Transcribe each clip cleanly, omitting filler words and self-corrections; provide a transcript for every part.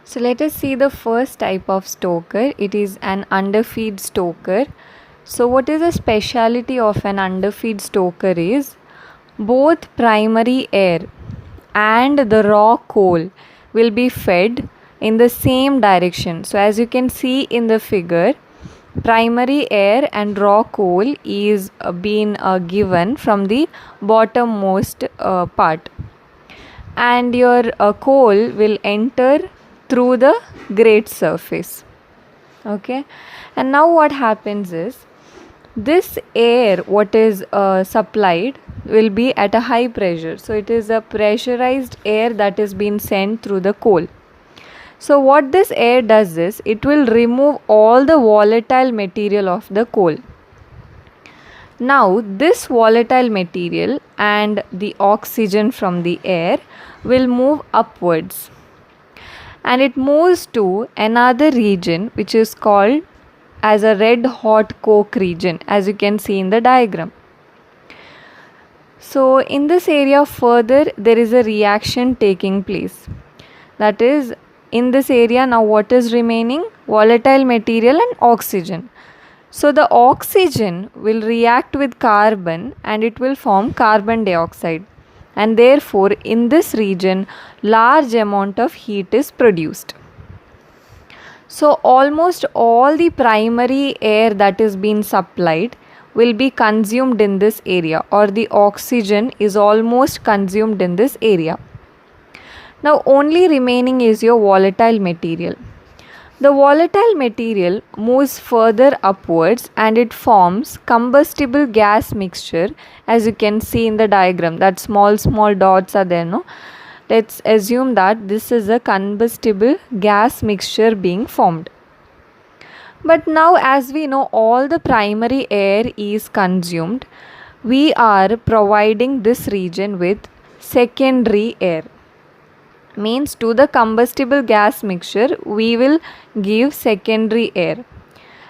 So let us see the first type of stoker. It is an underfeed stoker. So what is the speciality of an underfeed stoker is both primary air and the raw coal will be fed in the same direction. So as you can see in the figure, primary air and raw coal is being given from the bottommost part, and your coal will enter through the grate surface. Okay, and now what happens is this air what is supplied will be at a high pressure, so it is a pressurized air that is being sent through the coal. So what this air does is it will remove all the volatile material of the coal. Now this volatile material and the oxygen from the air will move upwards, and it moves to another region which is called as a red hot coke region, as you can see in the diagram. So in this area further there is a reaction taking place. That is, in this area now what is remaining? Volatile material and oxygen. So the oxygen will react with carbon and it will form carbon dioxide, and therefore in this region large amount of heat is produced. So almost all the primary air that is being supplied will be consumed in this area, or the oxygen is almost consumed in this area. Now only remaining is your volatile material. The volatile material moves further upwards and it forms combustible gas mixture, as you can see in the diagram that small dots are there, no? Let's assume that this is a combustible gas mixture being formed. But now as we know all the primary air is consumed, we are providing this region with secondary air. Means to the combustible gas mixture we will give secondary air,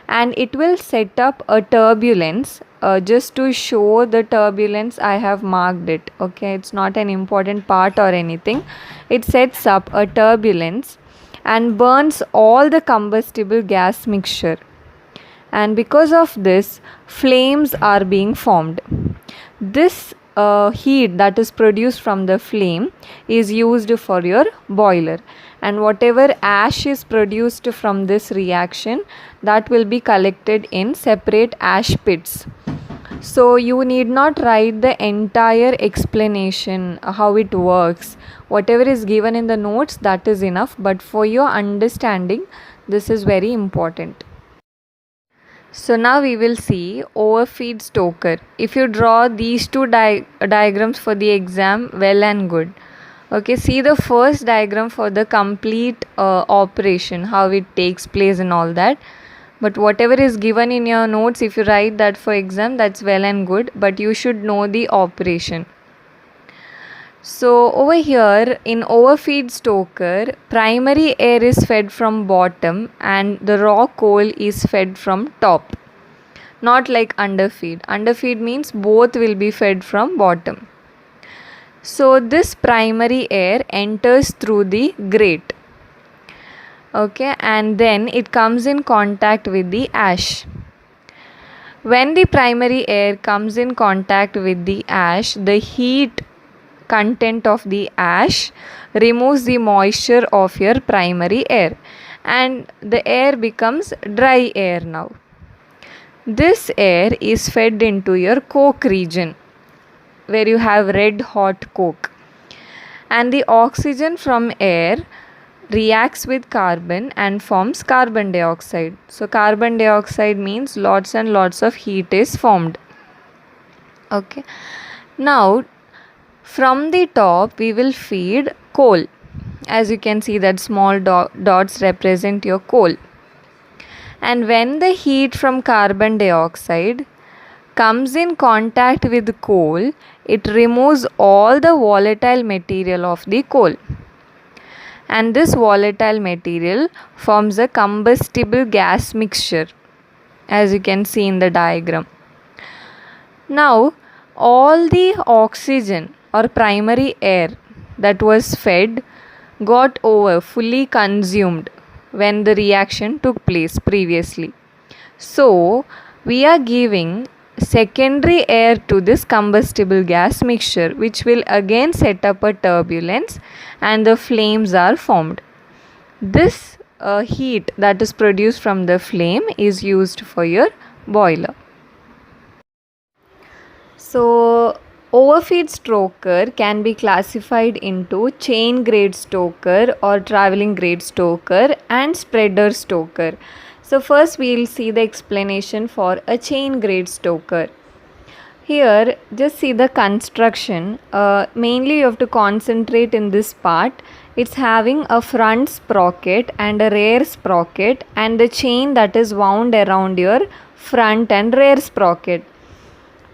and it will set up a turbulence. Just to show the turbulence I have marked it. Okay, it's not an important part or anything. It sets up a turbulence and burns all the combustible gas mixture, and because of this flames are being formed. This heat that is produced from the flame is used for your boiler, and whatever ash is produced from this reaction, that will be collected in separate ash pits. So you need not write the entire explanation how it works. Whatever is given in the notes, that is enough, but for your understanding this is very important. So now we will see overfeed stoker. If you draw these two diagrams for the exam, well and good. Okay, see the first diagram for the complete operation, how it takes place and all that. But whatever is given in your notes, if you write that for exam, that's well and good, but you should know the operation. So over here in overfeed stoker, primary air is fed from bottom and the raw coal is fed from top. Not like underfeed. Underfeed means both will be fed from bottom. So this primary air enters through the grate. Okay, and then it comes in contact with the ash. When the primary air comes in contact with the ash, the heat content of the ash removes the moisture of your primary air, and the air becomes dry air now. This air is fed into your coke region where you have red hot coke, and the oxygen from air reacts with carbon and forms carbon dioxide. So carbon dioxide means lots and lots of heat is formed. Okay, now from the top we will feed coal. As you can see that small dots represent your coal. And when the heat from carbon dioxide comes in contact with coal, it removes all the volatile material of the coal. And this volatile material forms a combustible gas mixture, as you can see in the diagram. Now all the oxygen or primary air that was fed got over, fully consumed when the reaction took place previously. So, we are giving secondary air to this combustible gas mixture, which will again set up a turbulence and the flames are formed. This heat that is produced from the flame is used for your boiler. So, overfeed stoker can be classified into chain grade stoker or traveling grade stoker and spreader stoker. So, first we will see the explanation for a chain grade stoker. Here, just see the construction. Mainly, you have to concentrate in this part. It's having a front sprocket and a rear sprocket, and the chain that is wound around your front and rear sprocket.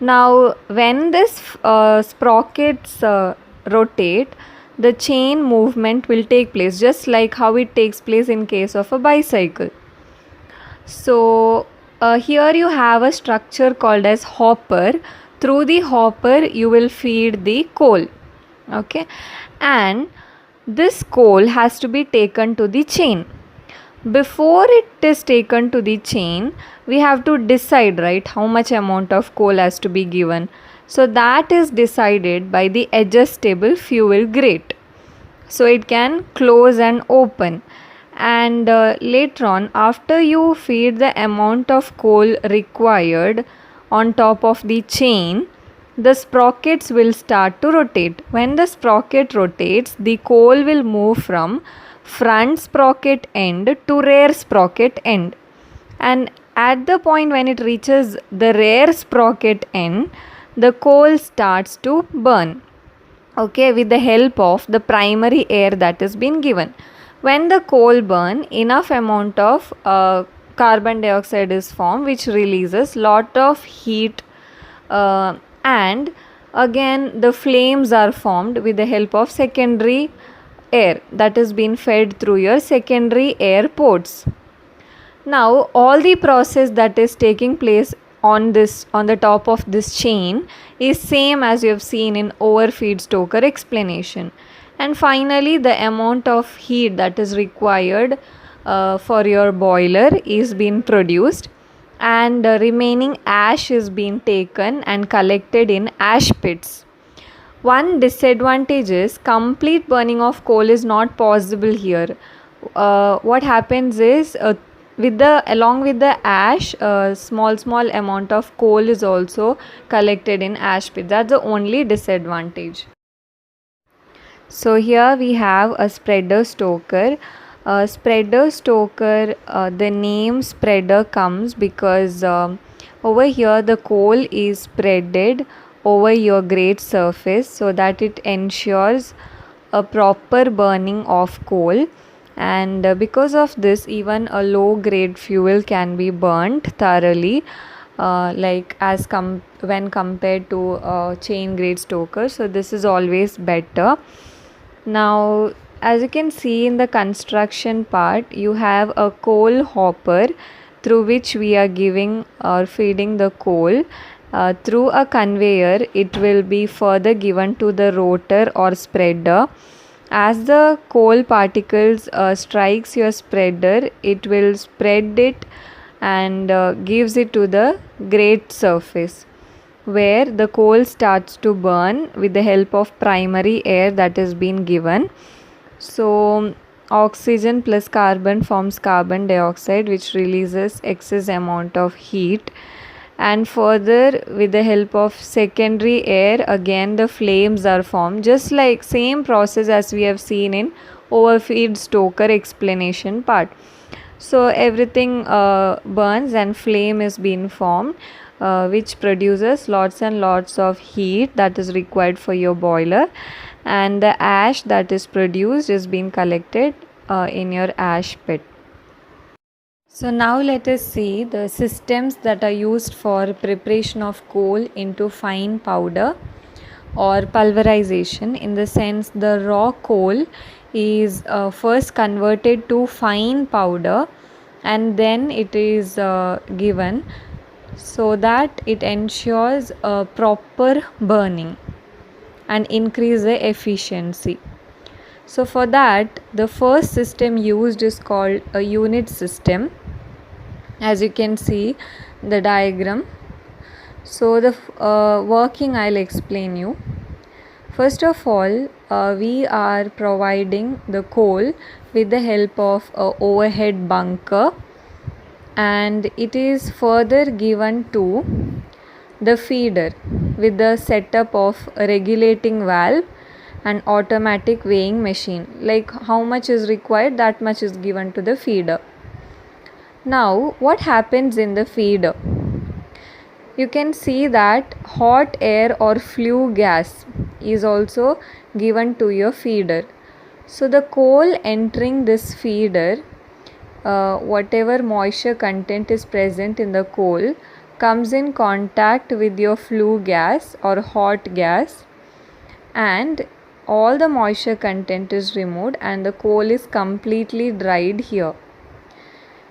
Now, when this sprockets rotate, the chain movement will take place, just like how it takes place in case of a bicycle. So, here you have a structure called as hopper. Through the hopper, you will feed the coal. Okay, and this coal has to be taken to the chain. Before it is taken to the chain, we have to decide, right, how much amount of coal has to be given. So that is decided by the adjustable fuel grate. So it can close and open. And later on, after you feed the amount of coal required on top of the chain, the sprockets will start to rotate. When the sprocket rotates, the coal will move from front sprocket end to rear sprocket end, and at the point when it reaches the rear sprocket end, the coal starts to burn, okay, with the help of the primary air that has been given. When the coal burn, enough amount of carbon dioxide is formed, which releases lot of heat, and again the flames are formed with the help of secondary air that is being fed through your secondary air ports. Now all the process that is taking place on the top of this chain is same as you have seen in overfeed stoker explanation. And finally, the amount of heat that is required for your boiler is being produced, and remaining ash is being taken and collected in ash pits. One disadvantage is complete burning of coal is not possible here. What happens is along with the ash, small amount of coal is also collected in ash pit. That's the only disadvantage. So here we have a spreader stoker. Spreader stoker, the name spreader comes because over here the coal is spreaded over your grate surface so that it ensures a proper burning of coal, and because of this even a low grade fuel can be burnt thoroughly, like when compared to chain grade stoker. So this is always better. Now, as you can see in the construction part, you have a coal hopper through which we are giving or feeding the coal. Through a conveyor, it will be further given to the rotor or spreader. As the coal particles strikes your spreader, it will spread it and gives it to the grate surface, where the coal starts to burn with the help of primary air that is being given. So oxygen plus carbon forms carbon dioxide, which releases excess amount of heat, and further with the help of secondary air again the flames are formed, just like same process as we have seen in overfeed stoker explanation part. So everything burns and flame is being formed, which produces lots and lots of heat that is required for your boiler, and the ash that is produced is being collected in your ash pit. So now let us see the systems that are used for preparation of coal into fine powder or pulverization, in the sense the raw coal is first converted to fine powder and then it is given, so that it ensures a proper burning and increase the efficiency. So for that, the first system used is called a unit system, as you can see the diagram. So the working I'll explain you. First of all, we are providing the coal with the help of a overhead bunker, and it is further given to the feeder with the setup of a regulating valve and automatic weighing machine. Like how much is required, that much is given to the feeder. Now what happens in the feeder? You can see that hot air or flue gas is also given to your feeder. So the coal entering this feeder, whatever moisture content is present in the coal comes in contact with your flue gas or hot gas, and all the moisture content is removed and the coal is completely dried here.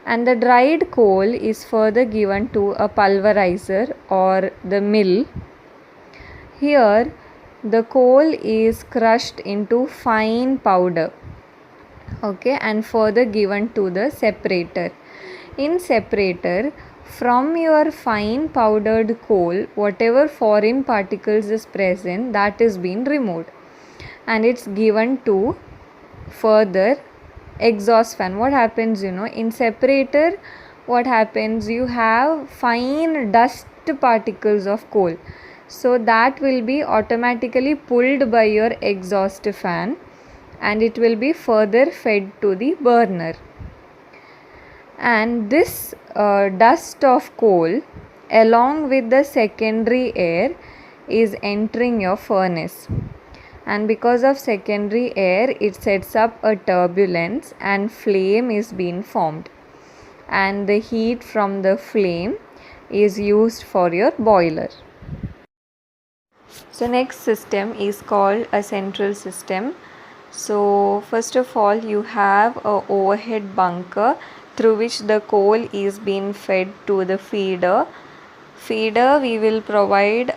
And the dried coal is further given to a pulverizer or the mill. Here the coal is crushed into fine powder, okay, and further given to the separator. In separator, from your fine powdered coal, whatever foreign particles is present, that is being removed and it's given to further exhaust fan. What happens, in separator, what happens, you have fine dust particles of coal, so that will be automatically pulled by your exhaust fan and it will be further fed to the burner. And this dust of coal along with the secondary air is entering your furnace, and because of secondary air it sets up a turbulence and flame is being formed, and the heat from the flame is used for your boiler. So next system is called a central system. So first of all, you have a overhead bunker through which the coal is being fed to the feeder. We will provide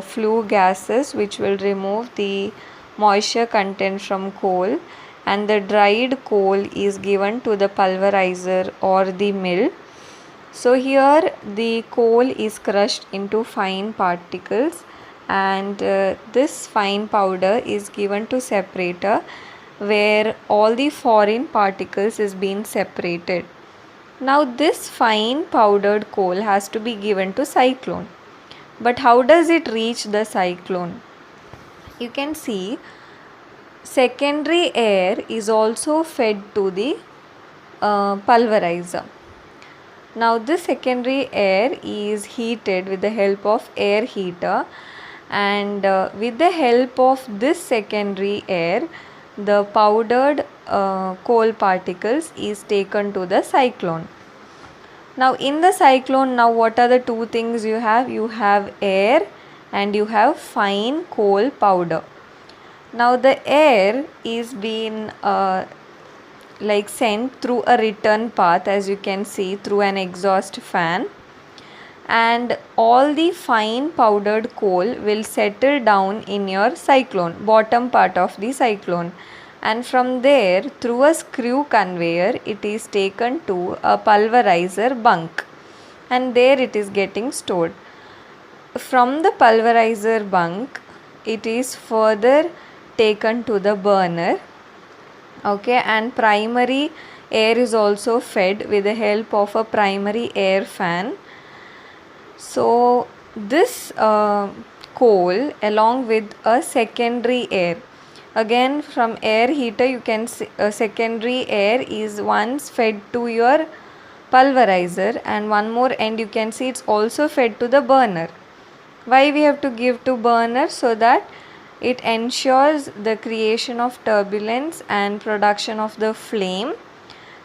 flue gases which will remove the moisture content from coal, and the dried coal is given to the pulverizer or the mill. So here the coal is crushed into fine particles, and this fine powder is given to separator where all the foreign particles is being separated. Now this fine powdered coal has to be given to cyclone. But how does it reach the cyclone? You can see secondary air is also fed to the pulverizer. Now this secondary air is heated with the help of air heater, and with the help of this secondary air the powdered coal particles is taken to the cyclone. Now in the cyclone, now what are the two things you have? You have air and you have fine coal powder. Now the air is being sent through a return path, as you can see, through an exhaust fan, and all the fine powdered coal will settle down in your cyclone, bottom part of the cyclone, and from there through a screw conveyor it is taken to a pulverizer bunk, and there it is getting stored. From the pulverizer bunk it is further taken to the burner, okay, and primary air is also fed with the help of a primary air fan. So this coal along with a secondary air, again from air heater you can see secondary air is once fed to your pulverizer, and one more end you can see it's also fed to the burner. Why we have to give to burner? So that it ensures the creation of turbulence and production of the flame,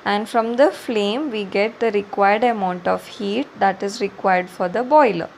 and from the flame we get the required amount of heat that is required for the boiler.